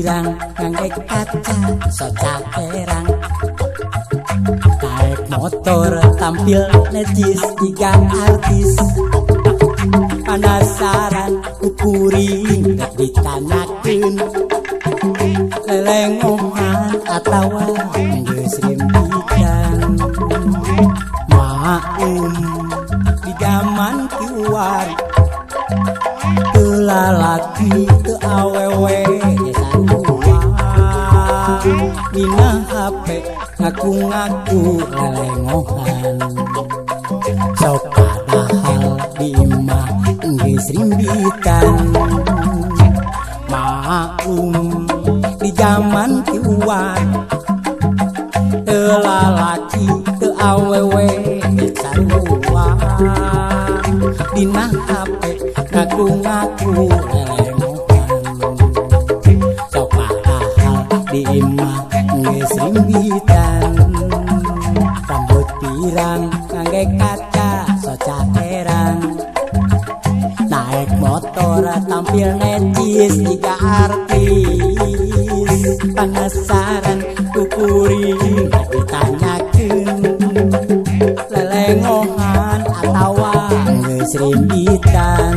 pirang ngangge kaca soca perang naik motor tampil necis tiga artis penasaran kukuring rek ditanyakeun lelengohan atawa geus rimpikan maum di zaman kiwari teu lalaki teu awewe sarua dina HP ngaku-ngaku lelengohan sok padahal di imah geus rimbitan maum di zaman kiwari teu lalaki teu awewe sarua dina HP ngaku-ngaku lelengohan sok padahal di imah geus rimbitan rambut pirang ngangge kaca soca perang naik motor tampil necis tiga artis penasaran kukuring ditanyakeun lelengohan atawa geus rimbitan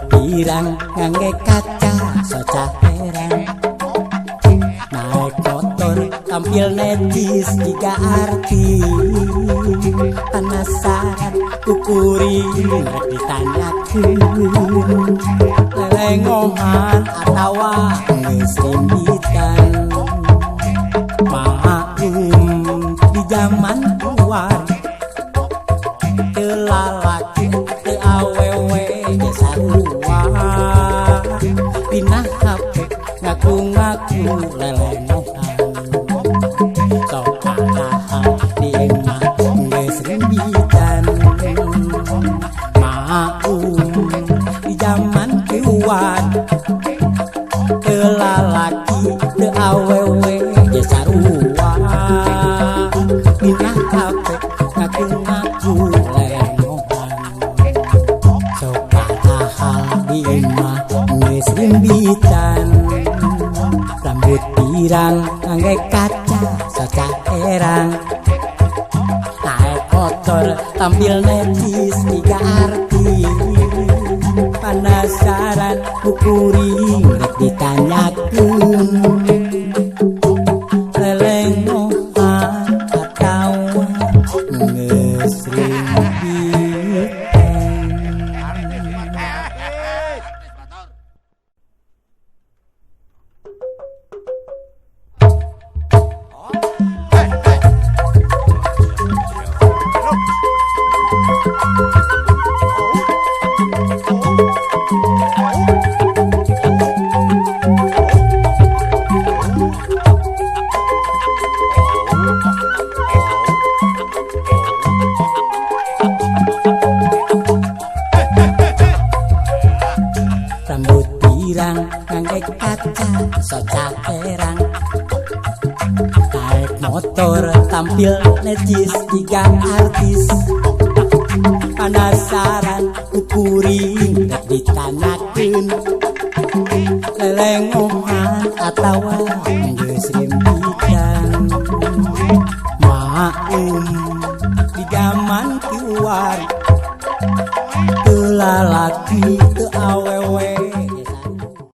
pirang ngangge kaca soca perang naik motor tampil necis tiga artis penasaran kukuring rek ditanyakeun lelengohan atawa geus rimbitan maum di zaman kuari teu lalaki teu awewe sarua dina HP ngaku-ngaku lelengohan sok padahal di imah geus rimbitan maum di zaman kiwari teu lalaki teu awewe sarua dina HP ngaku-ngaku lelengohan sok padahal di imah geus rimbitan rambut pirang ngangge kaca soca perang naik motor tampil necis tiga artis penasaran kukuring rek ditanyakeun lelengohan atawa geus rimbitan. Rambut pirang ngangge kaca soca perang naik motor tampil necis tiga artis penasaran kukuring rek ditanyakeun lelengohan atawa geus rimbitan maum di zaman kiwari teu lalaki teu awewe